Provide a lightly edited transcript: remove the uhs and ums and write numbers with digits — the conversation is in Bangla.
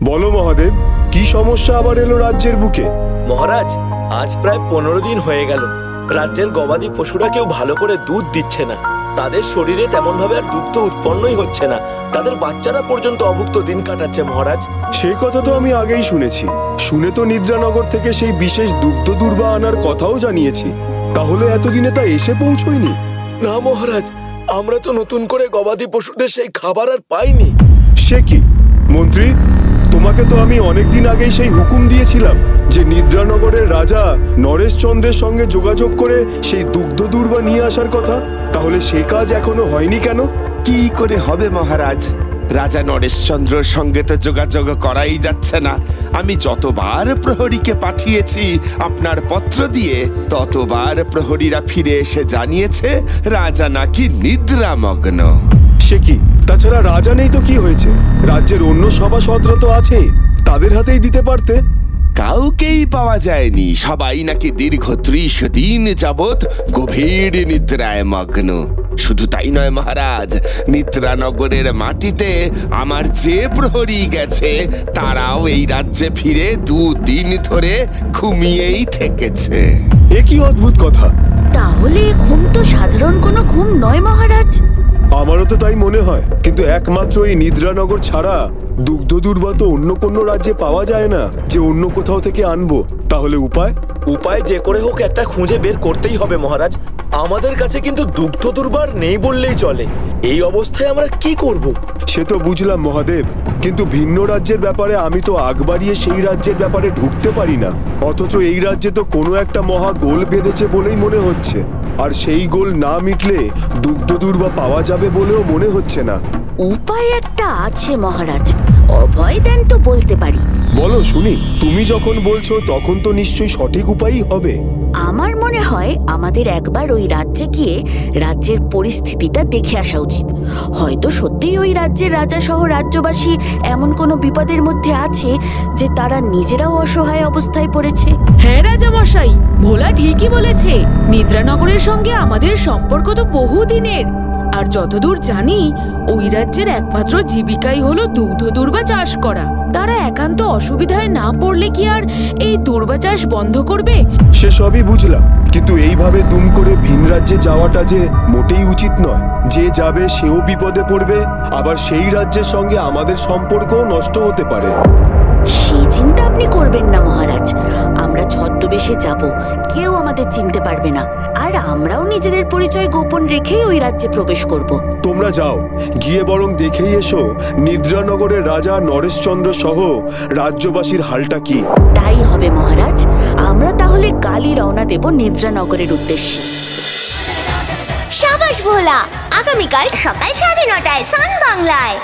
বলো মহাদেব, কি সমস্যা আবার এলো রাজ্যের বুকে? মহারাজ, আজ প্রায় 15 দিন হয়ে গেল রাজ্যের গবাদি পশুরা কেউ ভালো করে দুধ দিচ্ছে না। তাদের শরীরে তেমন ভাবে আর দুগ্ধ উৎপন্নই হচ্ছে না। তাদের বাচ্চারা পর্যন্ত অভুক্ত দিন কাটাচ্ছে মহারাজ। সেই কথা তো আমি আগেই শুনেছি। শুনে তো নিদ্রানগর থেকে সেই বিশেষ দুগ্ধ দুর্বা আনার কথাও জানিয়েছি। তাহলে এতদিনে তা এসে পৌঁছয়নি? না মহারাজ, আমরা তো নতুন করে গবাদি পশুদের সেই খাবার আর পাইনি। সে কি মন্ত্রী, তোমাকে তো আমি অনেকদিন আগেই সেই হুকুম দিয়েছিলাম যে নিদ্রানগরের রাজা নরেশচন্দ্রের সঙ্গে যোগাযোগ করে সেই দুগ্ধ দুর্বা নিয়ে আসার কথা। তাহলে সে কাজ এখনো হয়নি কেন? কি করে হবে মহারাজ? রাজা নরেশচন্দ্রের সঙ্গে তো যোগাযোগ করাই যাচ্ছে না। আমি যতবার প্রহরীকে পাঠিয়েছি আপনার পত্র দিয়ে, ততবার প্রহরীরা ফিরে এসে জানিয়েছে রাজা নাকি নিদ্রামগ্ন। সে কি? তাছাড়া রাজা নেই তো কি হয়েছে? রাজ্যের অন্য সভাসদরা তো আছে, তাদের হাতেই দিতে পারতে। কাউকেই পাওয়া যায়নি। সবাই নাকি দীর্ঘ 30 দিন যাবৎ গভীর নিদ্রায় মগ্ন। শুধু তাই নয় মহারাজ, নিদ্রানগরের মাটিতে আমার যে প্রহরী গেছে তারাও এই রাজ্যে ফিরে 2 দিন ধরে ঘুমিয়েই থেকেছে। এ কি অদ্ভুত কথা! তাহলে ঘুম তো সাধারণ কোনো ঘুম নয় মহারাজ। আমারও তো তাই মনে হয়, কিন্তু একমাত্র এই নিদ্রানগর ছাড়া দুগ্ধ দুর্বা তো অন্য কোনো রাজ্যে পাওয়া যায় না যে অন্য কোথাও থেকে আনবো। তাহলে উপায়? উপায় যে করে হোক একটা খুঁজে বের করতেই হবে মহারাজ। আমাদের কাছে কিন্তু দুগ্ধ দুর্বার নেই বললেই চলে। এই অবস্থায় আমরা কি করব? সে তো বুঝলাম মহাদেব, কিন্তু ভিন্ন রাজ্যের ব্যাপারে আমি তো আগ বাড়িয়ে সেই রাজ্যের ব্যাপারে ঢুকতে পারি না। অথচ এই রাজ্যে তো কোনো একটা মহা গোল বেঁধেছে বলেই মনে হচ্ছে, আর সেই গোল না মিটলে দুগ্ধ দুর্বা পাওয়া যাবে বলেও মনে হচ্ছে না। উপায় একটা আছে মহারাজ, অভয় দেন তো বলতে পারি। বলো শুনি। তুমি যখন বলছো তখন তো নিশ্চয়ই সঠিক উপায়ই হবে। আমার মনে হয় আমাদের একবার ওই রাজ্যে গিয়ে রাজ্যের পরিস্থিতিটা দেখে আসা উচিত। হয়তো সত্যিই ওই রাজ্যের রাজা সহ রাজ্যবাসী এমন কোনো বিপদের মধ্যে আছে যে তারা নিজেরাও অসহায় অবস্থায় পড়েছে। হ্যাঁ রাজামশাই, ভোলা ঠিকই বলেছে। নিদ্রানগরের সঙ্গে আমাদের সম্পর্ক তো বহুদিনের। আর যতদূর জানি ওই রাজ্যের একমাত্র জীবিকাই হলো দুগ্ধ দুর্বা চাষ করা। তারা একান্ত অসুবিধায় না পড়লে কি আর এই দুর্বা চাষ বন্ধ করবে? সে সবই বুঝলাম, কিন্তু এইভাবে দুম করে ভিন রাজ্যে যাওয়াটা যে মোটেই উচিত নয়। যে যাবে সেও বিপদে পড়বে, আবার সেই রাজ্যের সঙ্গে আমাদের সম্পর্কও নষ্ট হতে পারে। সেই চিন্তা আপনি করবেন না মহারাজ। আমরা ছদ্মবেশে যাব, কেউ আমাদের চিনতে পারবে না। আর আমরাও নিজেদের পরিচয় গোপন রেখেই ওই রাজ্যে প্রবেশ করব। তোমরা যাও, গিয়ে বরং দেখেই এসো নিদ্রানগরের রাজা নরেশচন্দ্র সহ রাজ্যবাসীর হালটা কি। তাই হবে মহারাজ। আমরা তাহলে কালই রওনা দেব নিদ্রানগরের উদ্দেশ্যে। সাবাস ভোলা, আগামীকাল সকাল 9:30টায় সান বাংলায়।